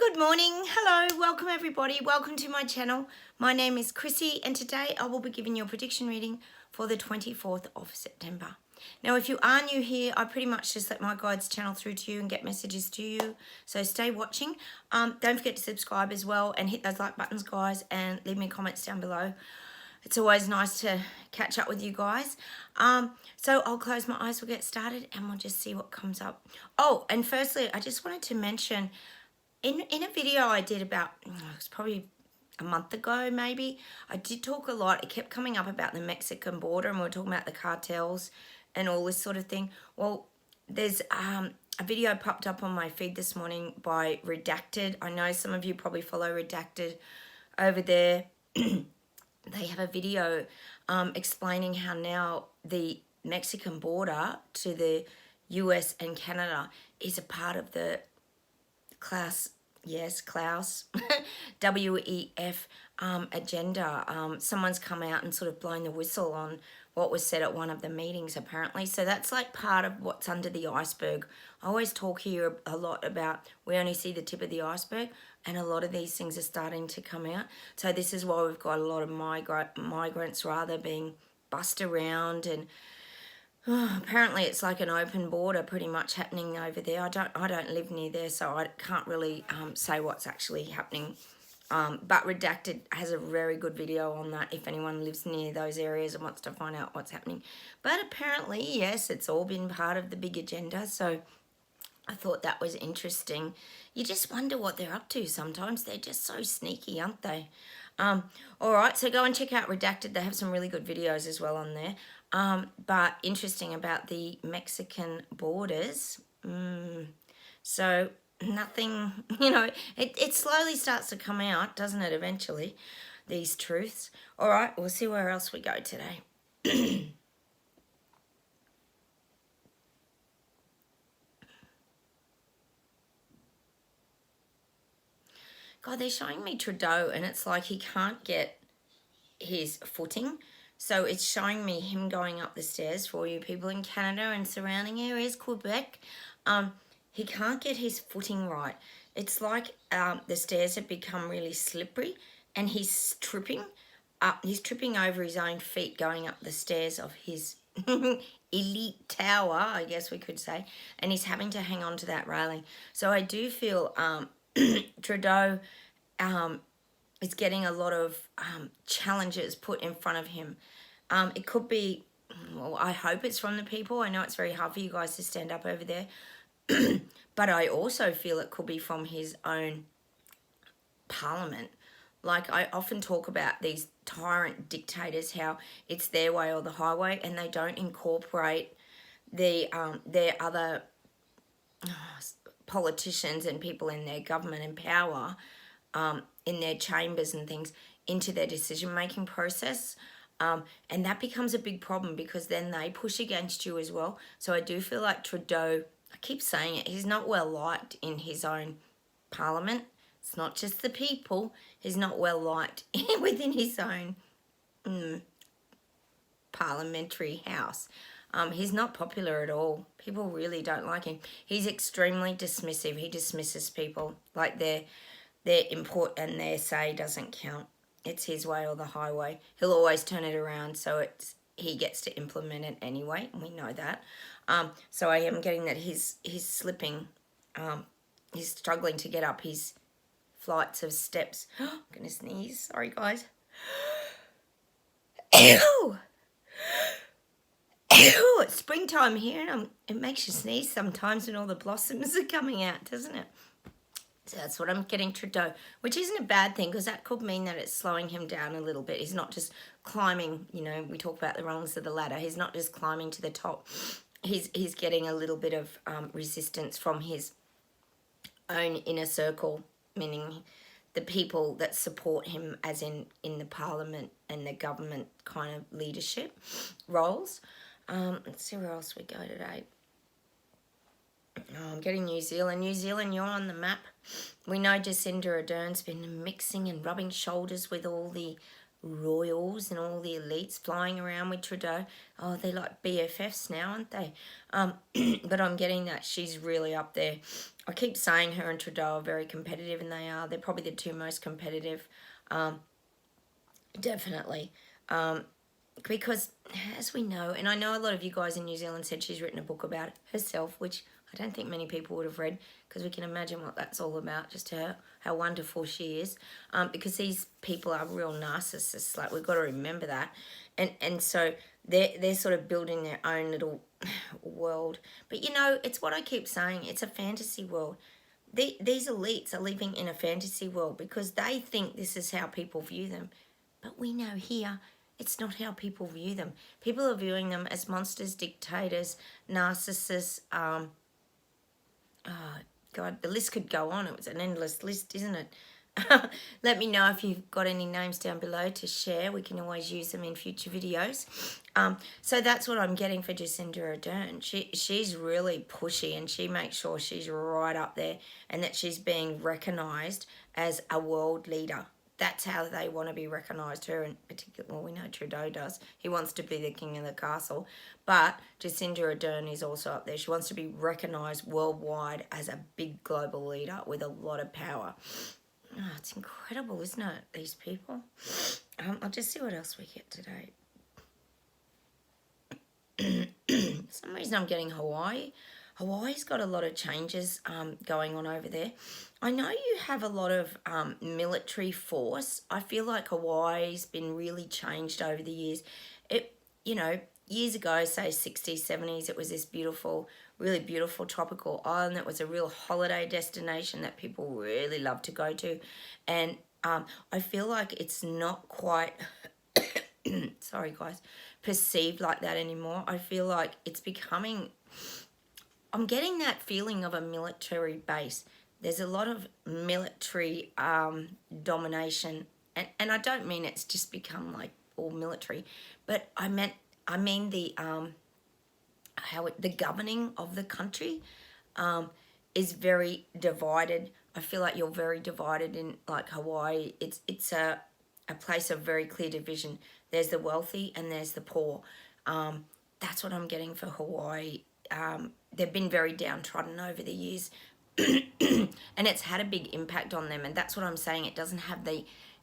Good morning. Hello. Welcome everybody. Welcome to my channel. My name is Chrissy and today I will be giving you a prediction reading for the 24th of September. Now, if you are new here, I pretty much just let my guides channel through to you and get messages to you. So stay watching. Don't forget to subscribe as well and hit those like buttons, guys, and leave me comments down below. It's always nice to catch up with you guys. So I'll close my eyes, we'll get started and we'll just see what comes up. Oh, and firstly, I just wanted to mention in a video I did about, it was probably a month ago maybe, I did talk a lot, it kept coming up about the Mexican border and we were talking about the cartels and all this sort of thing. Well, there's a video popped up on my feed this morning by Redacted. I know some of you probably follow Redacted over there. They have a video explaining how now the Mexican border to the US and Canada is a part of the Klaus WEF agenda. Someone's come out and sort of blown the whistle on what was said at one of the meetings apparently. So that's like part of what's under the iceberg. I always talk here a lot about we only see the tip of the iceberg and a lot of these things are starting to come out. So this is why we've got a lot of migrants rather being bussed around and apparently it's like an open border pretty much happening over there. I don't live near there, so I can't really say what's actually happening. But Redacted has a very good video on that if anyone lives near those areas and wants to find out what's happening. But apparently, yes, it's all been part of the big agenda, so I thought that was interesting. You just wonder what they're up to sometimes. They're just so sneaky, aren't they? All right, so go and check out Redacted. They have some really good videos as well on there. But interesting about the Mexican borders. So nothing, it slowly starts to come out, doesn't it, eventually, these truths. All right, we'll see where else we go today. God, they're showing me Trudeau, and it's like he can't get his footing. So it's showing me him going up the stairs for you people in Canada and surrounding areas, Quebec. He can't get his footing right. It's like the stairs have become really slippery and he's tripping up. He's tripping over his own feet going up the stairs of his elite tower, I guess we could say. And he's having to hang on to that railing. So I do feel Trudeau is getting a lot of challenges put in front of him. It could be, well, I hope it's from the people. I know it's very hard for you guys to stand up over there. But I also feel it could be from his own parliament. Like I often talk about these tyrant dictators, how it's their way or the highway, and they don't incorporate their other politicians and people in their government and power in their chambers and things into their decision-making process. And that becomes a big problem because then they push against you as well. So I do feel like Trudeau, I keep saying it, he's not well liked in his own parliament. It's not just the people. He's not well liked within his own parliamentary house. He's not popular at all. People really don't like him. He's extremely dismissive. He dismisses people like their input and their say doesn't count. It's his way or the highway. He'll always turn it around, so he gets to implement it anyway, and we know that. So I am getting that he's slipping. He's struggling to get up his flights of steps. I'm gonna sneeze. Sorry, guys. Ew! Ew! It's springtime here, and it makes you sneeze sometimes when all the blossoms are coming out, doesn't it? So that's what I'm getting Trudeau, which isn't a bad thing because that could mean that it's slowing him down a little bit. He's not just climbing, we talk about the rungs of the ladder. He's not just climbing to the top. He's getting a little bit of resistance from his own inner circle, meaning the people that support him as in the parliament and the government kind of leadership roles. Let's see where else we go today. Oh, I'm getting New Zealand. New Zealand, you're on the map. We know Jacinda Ardern's been mixing and rubbing shoulders with all the royals and all the elites flying around with Trudeau. Oh, they're like BFFs now, aren't they? But I'm getting that she's really up there. I keep saying her and Trudeau are very competitive, and they are. They're probably the two most competitive, definitely. Because, as we know, and I know a lot of you guys in New Zealand said she's written a book about herself, which I don't think many people would have read, because we can imagine what that's all about, just how wonderful she is. Because these people are real narcissists, like we've got to remember that. And so they're sort of building their own little world. But you know, it's what I keep saying, it's a fantasy world. These elites are living in a fantasy world because they think this is how people view them. But we know here it's not how people view them. People are viewing them as monsters, dictators, narcissists. Oh, God, the list could go on. It was an endless list, isn't it? Let me know if you've got any names down below to share. We can always use them in future videos. So that's what I'm getting for Jacinda Ardern. She's really pushy, and she makes sure she's right up there and that she's being recognised as a world leader. That's how they want to be recognised. Her in particular, well, we know Trudeau does. He wants to be the king of the castle. But Jacinda Ardern is also up there. She wants to be recognised worldwide as a big global leader with a lot of power. Oh, it's incredible, isn't it, these people? I'll just see what else we get today. For some reason I'm getting Hawaii. Hawaii's got a lot of changes going on over there. I know you have a lot of military force. I feel like Hawaii's been really changed over the years. Years ago, say 60s, 70s, it was this beautiful, really beautiful tropical island that was a real holiday destination that people really love to go to. And I feel like it's not quite, sorry guys, perceived like that anymore. I feel like it's becoming, I'm getting that feeling of a military base. There's a lot of military domination. And I don't mean it's just become like all military, but I mean the the governing of the country is very divided. I feel like you're very divided in like Hawaii. It's a place of very clear division. There's the wealthy and there's the poor. That's what I'm getting for Hawaii. They've been very downtrodden over the years. And it's had a big impact on them. And that's what I'm saying. It doesn't have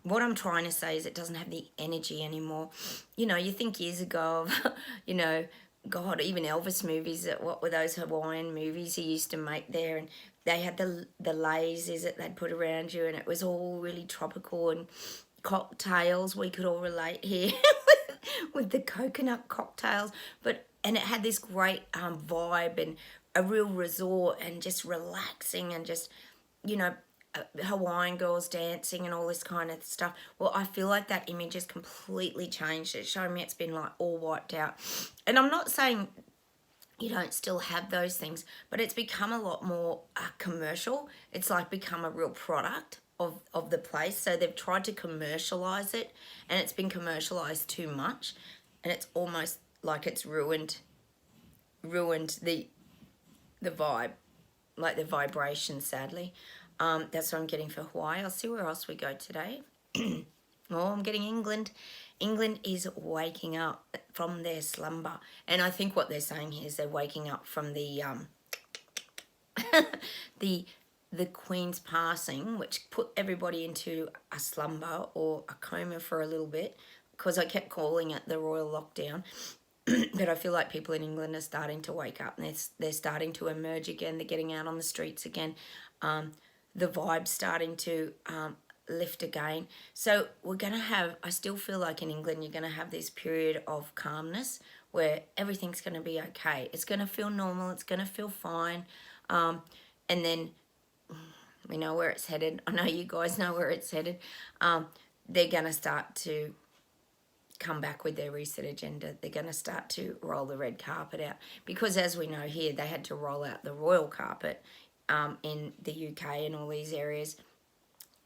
what I'm trying to say is it doesn't have the energy anymore. You know, you think years ago of, God, even Elvis movies, what were those Hawaiian movies he used to make there? And they had the lasers that they'd put around you, and it was all really tropical, and cocktails, we could all relate here with the coconut cocktails. And it had this great vibe and a real resort and just relaxing and just, Hawaiian girls dancing and all this kind of stuff. Well, I feel like that image has completely changed. It's showing me it's been like all wiped out. And I'm not saying you don't still have those things, but it's become a lot more commercial. It's like become a real product of the place. So they've tried to commercialize it, and it's been commercialized too much, and it's almost like it's ruined the vibe, like the vibration, sadly. That's what I'm getting for Hawaii. I'll see where else we go today. Oh, I'm getting England. England is waking up from their slumber. And I think what they're saying here is they're waking up from the the Queen's passing, which put everybody into a slumber or a coma for a little bit, because I kept calling it the royal lockdown. But I feel like people in England are starting to wake up, and they're starting to emerge again. They're getting out on the streets again. The vibe's starting to lift again. So we're going to have, I still feel like in England, you're going to have this period of calmness where everything's going to be okay. It's going to feel normal. It's going to feel fine. And then we know where it's headed. I know you guys know where it's headed. They're going to start to come back with their reset agenda. They're going to start to roll the red carpet out, because as we know here, they had to roll out the royal carpet in the UK and all these areas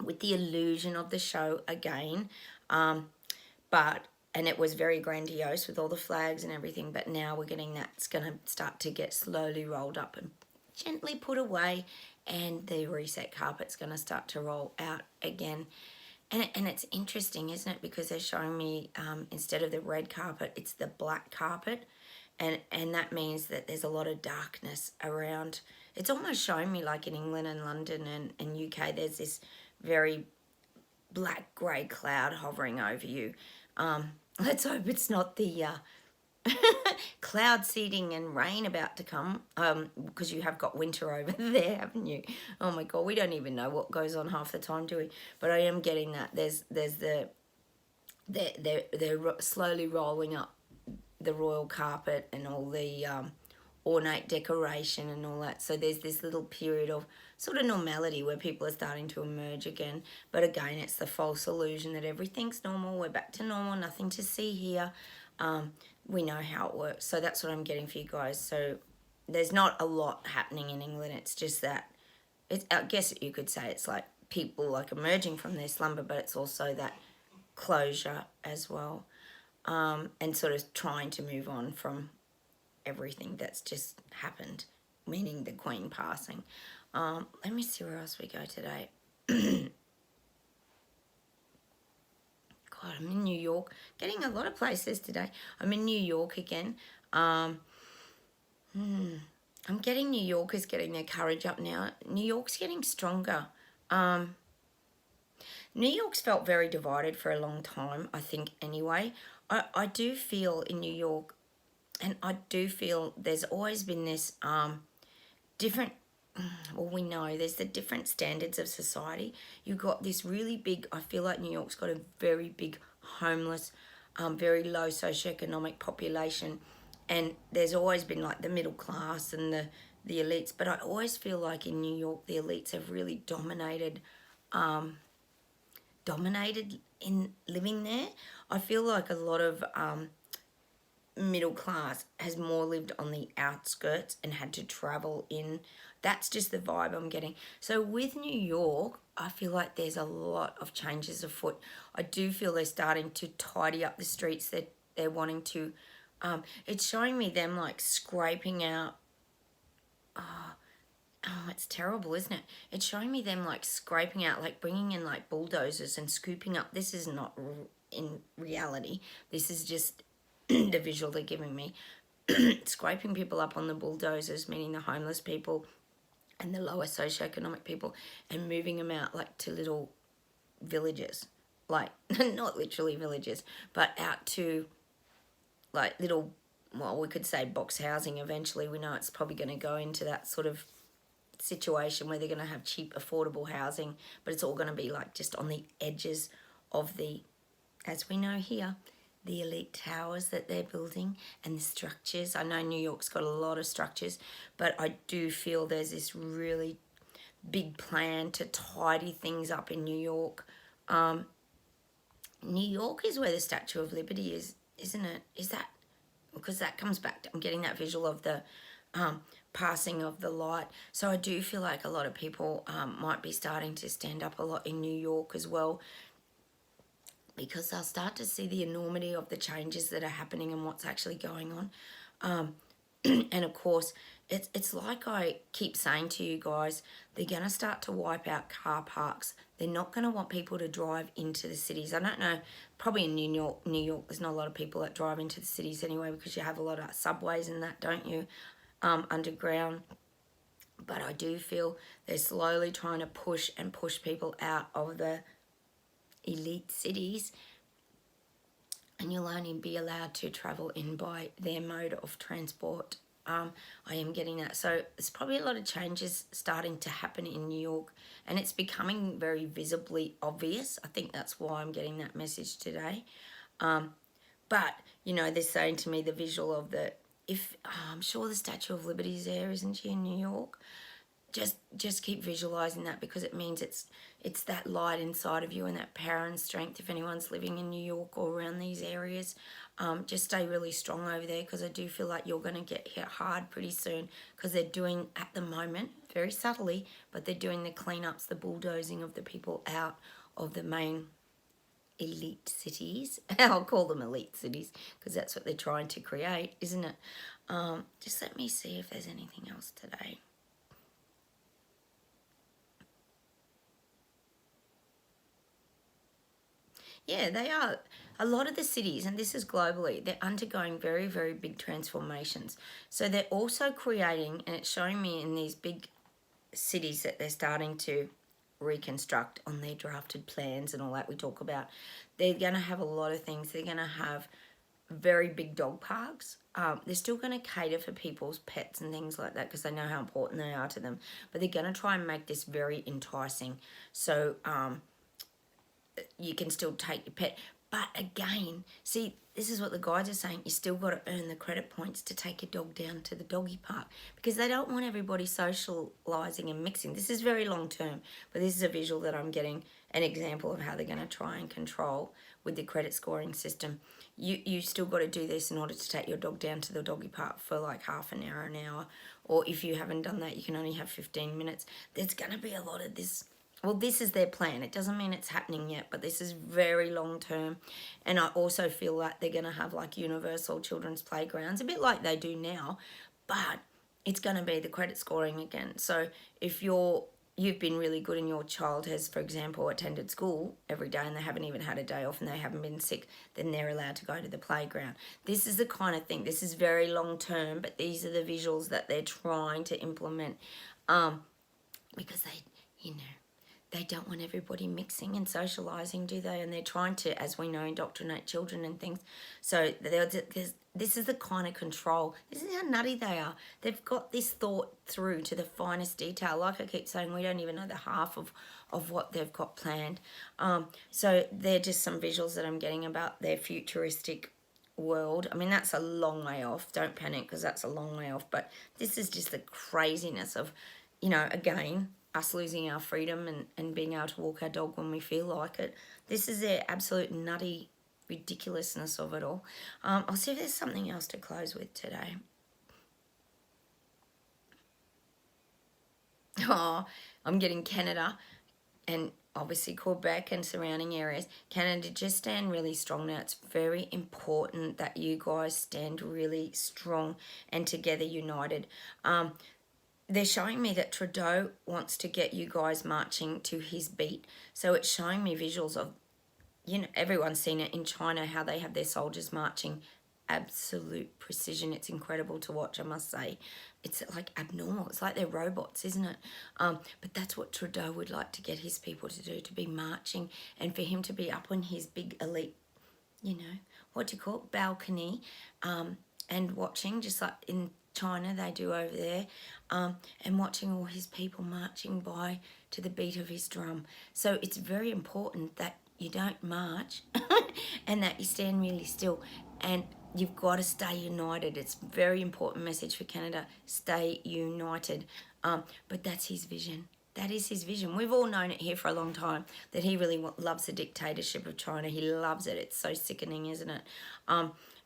with the illusion of the show again. And it was very grandiose with all the flags and everything, but now we're getting that's going to start to get slowly rolled up and gently put away, and the reset carpet's going to start to roll out again. And it's interesting, isn't it? Because they're showing me instead of the red carpet, it's the black carpet. And that means that there's a lot of darkness around. It's almost showing me like in England and London and UK, there's this very black grey cloud hovering over you. Let's hope it's not the cloud seeding and rain about to come, because you have got winter over there, haven't you? Oh my God, we don't even know what goes on half the time, do we? But I am getting that. There's they're slowly rolling up the royal carpet and all the ornate decoration and all that. So there's this little period of sort of normality where people are starting to emerge again. But again, it's the false illusion that everything's normal. We're back to normal. Nothing to see here. We know how it works. So that's what I'm getting for you guys. So there's not a lot happening in England. It's just that, I guess you could say it's like people like emerging from their slumber, but it's also that closure as well. And sort of trying to move on from everything that's just happened, meaning the Queen passing. Let me see where else we go today. God, I'm in New York. Getting a lot of places today. I'm in New York again. I'm getting New Yorkers getting their courage up now. New York's getting stronger. New York's felt very divided for a long time, I think, anyway. I do feel in New York, and I do feel there's always been this different, well, we know there's the different standards of society. You've got this really big, I feel like New York's got a very big homeless, very low socioeconomic population, and there's always been like the middle class and the elites, but I always feel like in New York the elites have really dominated in living there. I feel like a lot of middle class has more lived on the outskirts and had to travel in. That's just the vibe I'm getting. So with New York, I feel like there's a lot of changes afoot. I do feel they're starting to tidy up the streets. They're wanting to, it's showing me them like scraping out, oh, it's terrible, isn't it? It's showing me them like scraping out, like bringing in like bulldozers and scooping up. This is not in reality. This is just the visual they're giving me. Scraping people up on the bulldozers, meaning the homeless people and the lower socioeconomic people, and moving them out like to little villages. Like, not literally villages, but out to like little, well, we could say box housing eventually. We know it's probably going to go into that sort of situation where they're going to have cheap, affordable housing, but it's all going to be like just on the edges of the, as we know here, the elite towers that they're building and the structures. I know New York's got a lot of structures, but I do feel there's this really big plan to tidy things up in New York. New York is where the Statue of Liberty is, isn't it? Is that, because that comes back to, I'm getting that visual of the passing of the light. So I do feel like a lot of people might be starting to stand up a lot in New York as well, because they'll start to see the enormity of the changes that are happening and what's actually going on. And of course, it's like I keep saying to you guys, they're going to start to wipe out car parks. They're not going to want people to drive into the cities. I don't know, probably in New York, there's not a lot of people that drive into the cities anyway, because you have a lot of subways and that, don't you, underground. But I do feel they're slowly trying to push people out of the elite cities, and you'll only be allowed to travel in by their mode of transport. I am getting that. So there's probably a lot of changes starting to happen in New York, and it's becoming very visibly obvious. I think that's why I'm getting that message today. But, you know, they're saying to me the visual of the, if I'm sure the Statue of Liberty is there, isn't she, in New York? Just keep visualizing that, because it means it's that light inside of you and that power and strength. If anyone's living in New York or around these areas, just stay really strong over there, because I do feel like you're going to get hit hard pretty soon, because they're doing, at the moment, very subtly, but they're doing the cleanups, the bulldozing of the people out of the main elite cities. I'll call them elite cities because that's what they're trying to create, isn't it? Just let me see if there's anything else today. Yeah, they are. A lot of the cities, and this is globally, they're undergoing very, very big transformations. So they're also creating, and it's showing me in these big cities that they're starting to reconstruct on their drafted plans and all that we talk about. They're going to have a lot of things. They're going to have very big dog parks. They're still going to cater for people's pets and things like that because they know how important they are to them. But they're going to try and make this very enticing. So you can still take your pet. But again, see, this is what the guides are saying. You still got to earn the credit points to take your dog down to the doggy park because they don't want everybody socialising and mixing. This is very long term, but this is a visual that I'm getting an example of how they're going to try and control with the credit scoring system. You still got to do this in order to take your dog down to the doggy park for like half an hour. Or if you haven't done that, you can only have 15 minutes. There's going to be a lot of this. Well, this is their plan. It doesn't mean it's happening yet, but this is very long term. And I also feel like they're going to have like universal children's playgrounds, a bit like they do now, but it's going to be the credit scoring again. So if you've been really good and your child has, for example, attended school every day and they haven't even had a day off and they haven't been sick, then they're allowed to go to the playground. This is the kind of thing. This is very long term, but these are the visuals that they're trying to implement because they don't want everybody mixing and socialising, do they? And they're trying to, as we know, indoctrinate children and things. So this is the kind of control. This is how nutty they are. They've got this thought through to the finest detail. Like I keep saying, we don't even know the half of what they've got planned. So they're just some visuals that I'm getting about their futuristic world. I mean, that's a long way off. Don't panic because that's a long way off. But this is just the craziness of, again, us losing our freedom and being able to walk our dog when we feel like it. This is the absolute nutty ridiculousness of it all. I'll see if there's something else to close with today. Oh, I'm getting Canada and obviously Quebec and surrounding areas. Canada, just stand really strong now. It's very important that you guys stand really strong and together united. They're showing me that Trudeau wants to get you guys marching to his beat. So it's showing me visuals of, everyone's seen it in China, how they have their soldiers marching. Absolute precision. It's incredible to watch, I must say. It's like abnormal. It's like they're robots, isn't it? But that's what Trudeau would like to get his people to do, to be marching and for him to be up on his big elite, what do you call it, balcony, and watching, just like in China they do over there, and watching all his people marching by to the beat of his drum. So it's very important that you don't march and that you stand really still, and you've got to stay united. It's a very important message for Canada. Stay united. But that's his vision. That is his vision. We've all known it here for a long time that he really loves the dictatorship of China. He loves it. It's so sickening, isn't it?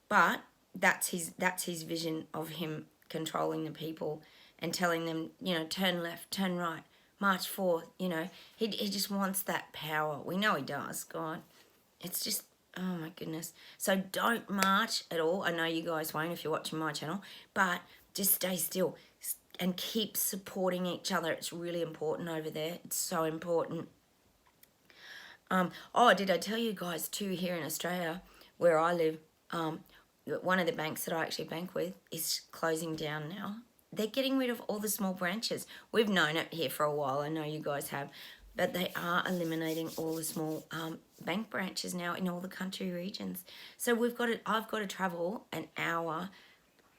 But that's his vision of him controlling the people and telling them, turn left, turn right, march forth. He just wants that power. We know he does. God, it's just, oh my goodness. So don't march at all. I know you guys won't if you're watching my channel, but just stay still and keep supporting each other. It's really important over there. It's so important. Did I tell you guys too, here in Australia, where I live, one of the banks that I actually bank with is closing down now. They're getting rid of all the small branches. We've known it here for a while. I know you guys have. But they are eliminating all the small bank branches now in all the country regions. So I've got to travel an hour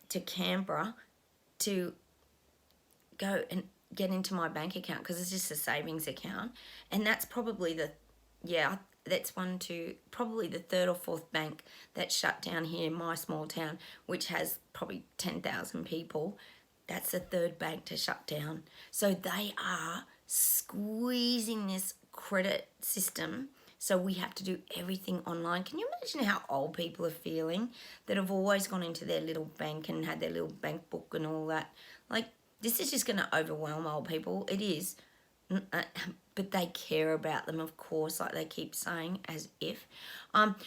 to Canberra to go and get into my bank account because it's just a savings account. And that's probably probably the third or fourth bank that's shut down here in my small town, which has probably 10,000 people. That's the third bank to shut down. So they are squeezing this credit system. So we have to do everything online. Can you imagine how old people are feeling that have always gone into their little bank and had their little bank book and all that? Like, this is just going to overwhelm old people. It is. But they care about them, of course, like they keep saying, as if.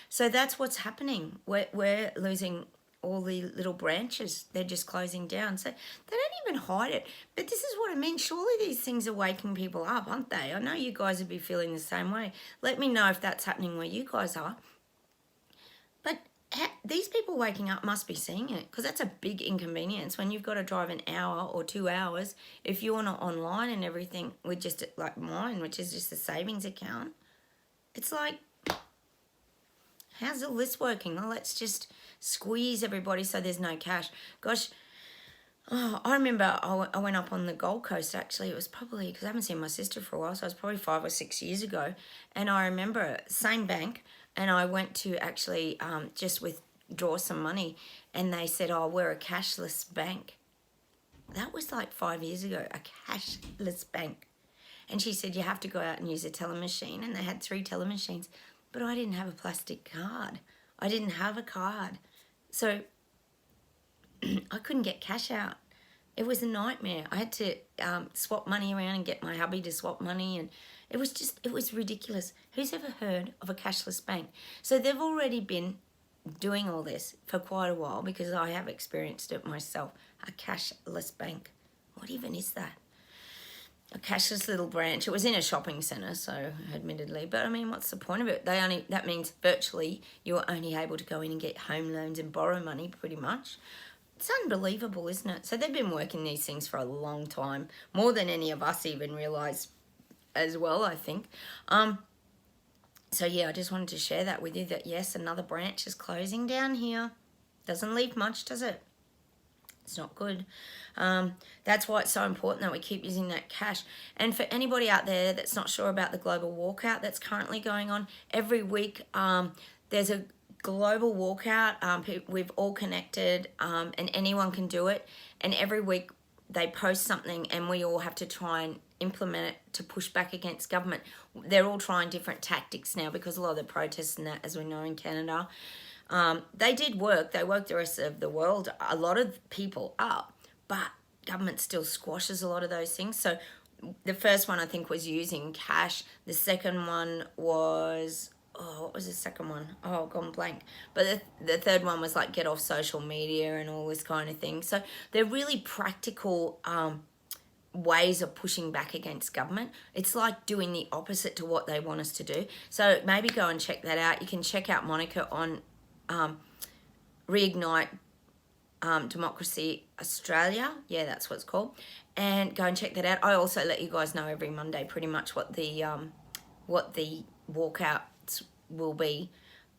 So that's what's happening. We're losing all the little branches. They're just closing down. So they don't even hide it. But this is what I mean. Surely these things are waking people up, aren't they? I know you guys would be feeling the same way. Let me know if that's happening where you guys are. But these people waking up must be seeing it, because that's a big inconvenience when you've got to drive an hour or 2 hours. If you're not online and everything with just like mine, which is just a savings account, it's like, how's all this working? Well, let's just squeeze everybody so there's no cash. Gosh, I remember I went up on the Gold Coast, actually. It was probably, because I haven't seen my sister for a while, so it was probably 5 or 6 years ago. And I remember, same bank, and I went to actually just withdraw some money, and they said, oh, we're a cashless bank. That was like 5 years ago, a cashless bank. And she said, you have to go out and use a teller machine, and they had 3 teller machines. But I didn't have a plastic card. I didn't have a card. So I couldn't get cash out. It was a nightmare. I had to swap money around and get my hubby to swap money, and it was ridiculous. Who's ever heard of a cashless bank? So they've already been doing all this for quite a while, because I have experienced it myself. A cashless bank. What even is that? A cashless little branch. It was in a shopping centre, so admittedly. But I mean, what's the point of it? That means virtually you're only able to go in and get home loans and borrow money, pretty much. It's unbelievable, isn't it? So they've been working these things for a long time, more than any of us even realise as well, I think. So yeah, I just wanted to share that with you, that yes, another branch is closing down here. Doesn't leave much, does it? It's not good. That's why it's so important that we keep using that cash. And for anybody out there that's not sure about the global walkout that's currently going on, every week there's a global walkout. We've all connected, and anyone can do it. And every week they post something, and we all have to try and implement it to push back against government. They're all trying different tactics now, because a lot of the protests and that, as we know in Canada, they did work. They woke the rest of the world, a lot of people up, but government still squashes a lot of those things. So the first one, I think, was using cash. The second one was, what was the second one? Oh, gone blank. But the third one was like get off social media and all this kind of thing. So they're really practical ways of pushing back against government. It's like doing the opposite to what they want us to do. So maybe go and check that out. You can check out Monica on Reignite Democracy Australia. Yeah, that's what it's called. And go and check that out. I also let you guys know every Monday pretty much what the walkouts will be.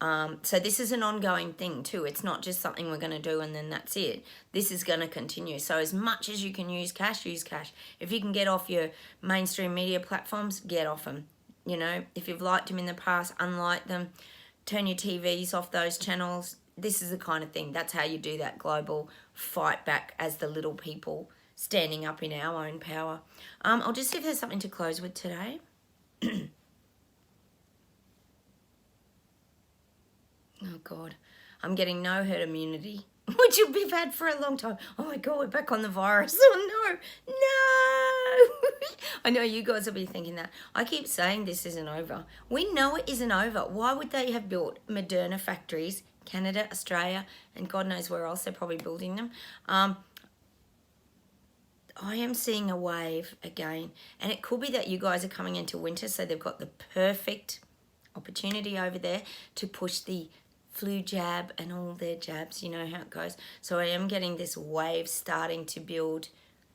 So this is an ongoing thing too. It's not just something we're going to do and then that's it. This is going to continue. So as much as you can use cash, use cash. If you can get off your mainstream media platforms, get off them. You know, if you've liked them in the past, unlike them. Turn your TVs off those channels. This is the kind of thing. That's how you do that global fight back as the little people standing up in our own power. I'll just see if there's something to close with today. Oh, God. I'm getting no herd immunity, which you've had for a long time. Oh, my God, we're back on the virus. Oh, no. No. I know you guys will be thinking that. I keep saying this isn't over. We know it isn't over. Why would they have built Moderna factories, Canada, Australia, and God knows where else they're probably building them? I am seeing a wave again. And it could be that you guys are coming into winter, so they've got the perfect opportunity over there to push the flu jab and all their jabs. You know how it goes. So I am getting this wave starting to build.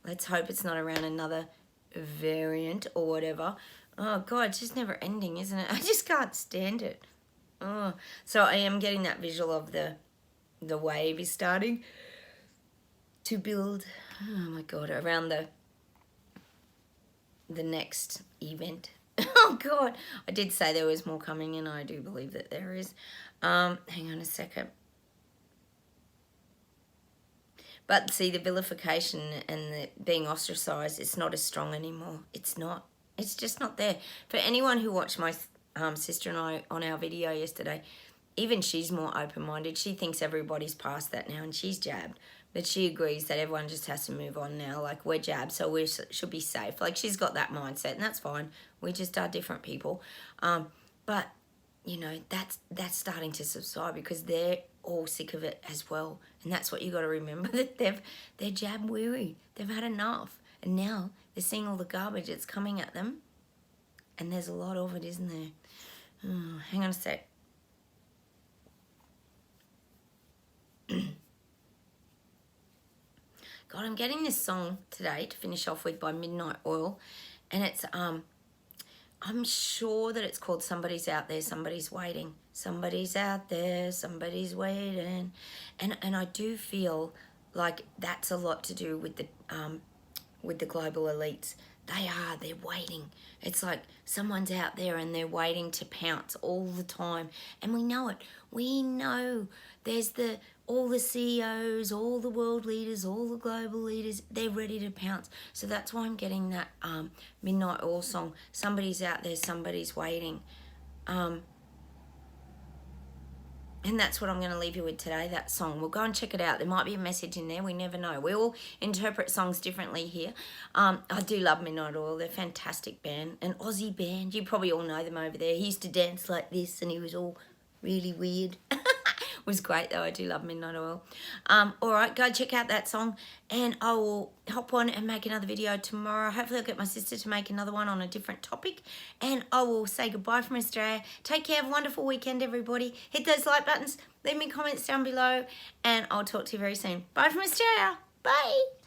Let's hope it's not around another variant or whatever. Oh, God, it's just never ending, isn't it? I just can't stand it. Oh, so I am getting that visual of the wave is starting to build. Oh, my God, around the next event. Oh, God. I did say there was more coming, and I do believe that there is. Hang on a second. But see, the vilification and the being ostracised, it's not as strong anymore. It's not. It's just not there. For anyone who watched my sister and I on our video yesterday, even she's more open-minded. She thinks everybody's past that now, and she's jabbed. But she agrees that everyone just has to move on now. Like, we're jabbed, so we should be safe. Like, she's got that mindset, and that's fine. We just are different people. But, you know, that's starting to subside, because they're all sick of it as well. And that's what you got to remember, that they're jab weary. They've had enough. And now they're seeing all the garbage that's coming at them. And there's a lot of it, isn't there? Oh, hang on a sec. God, I'm getting this song today to finish off with by Midnight Oil. And it's, I'm sure that it's called Somebody's Out There, Somebody's Waiting. Somebody's out there, somebody's waiting. And I do feel like that's a lot to do with the global elites. They're waiting. It's like someone's out there and they're waiting to pounce all the time. And we know it. We know there's all the CEOs, all the world leaders, all the global leaders, they're ready to pounce. So that's why I'm getting that Midnight Oil song. Somebody's out there, somebody's waiting. And that's what I'm going to leave you with today, that song. We'll go and check it out. There might be a message in there. We never know. We all interpret songs differently here. I do love Midnight Oil. They're a fantastic band. An Aussie band. You probably all know them over there. He used to dance like this and he was all really weird. It was great though. I do love Midnight Oil. All right, go check out that song. And I will hop on and make another video tomorrow. Hopefully I'll get my sister to make another one on a different topic. And I will say goodbye from Australia. Take care. Have a wonderful weekend, everybody. Hit those like buttons. Leave me comments down below. And I'll talk to you very soon. Bye from Australia. Bye.